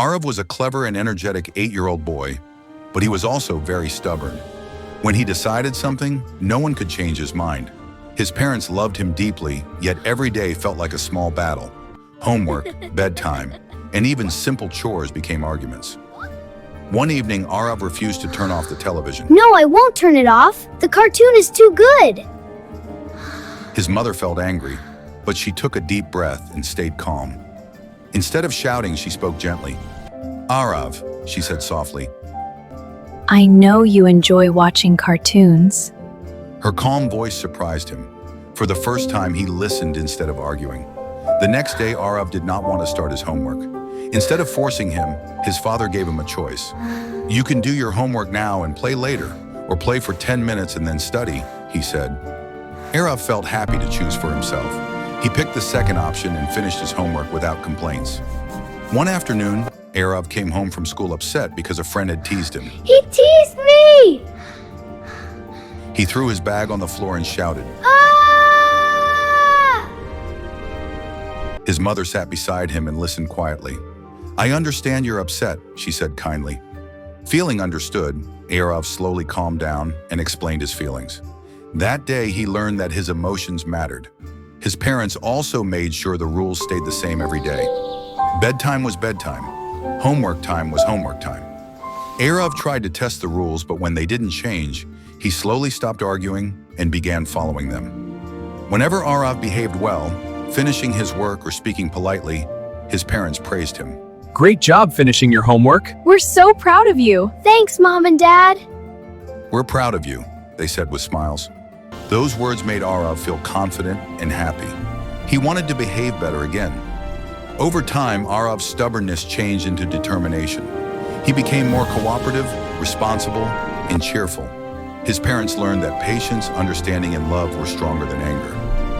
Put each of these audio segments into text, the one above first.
Arav was a clever and energetic 8-year-old boy, but he was also very stubborn. When he decided something, no one could change his mind. His parents loved him deeply, yet every day felt like a small battle. Homework, bedtime, and even simple chores became arguments. One evening, Arav refused to turn off the television. No, I won't turn it off. The cartoon is too good. His mother felt angry, but she took a deep breath and stayed calm. Instead of shouting, she spoke gently. Arav, she said softly. I know you enjoy watching cartoons. Her calm voice surprised him. For the first time, he listened instead of arguing. The next day, Arav did not want to start his homework. Instead of forcing him, his father gave him a choice. You can do your homework now and play later, or play for 10 minutes and then study, he said. Arav felt happy to choose for himself. He picked the second option and finished his homework without complaints. One afternoon, Arav came home from school upset because a friend had teased him. He teased me! He threw his bag on the floor and shouted. Ah! His mother sat beside him and listened quietly. I understand you're upset, she said kindly. Feeling understood, Arav slowly calmed down and explained his feelings. That day, he learned that his emotions mattered. His parents also made sure the rules stayed the same every day. Bedtime was bedtime. Homework time was homework time. Arav tried to test the rules, but when they didn't change, he slowly stopped arguing and began following them. Whenever Arav behaved well, finishing his work or speaking politely, his parents praised him. Great job finishing your homework. We're so proud of you. Thanks, Mom and Dad. We're proud of you, they said with smiles. Those words made Arav feel confident and happy. He wanted to behave better again. Over time, Arav's stubbornness changed into determination. He became more cooperative, responsible, and cheerful. His parents learned that patience, understanding, and love were stronger than anger.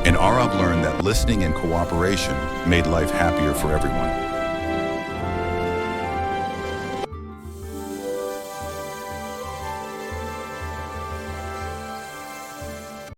And Arav learned that listening and cooperation made life happier for everyone.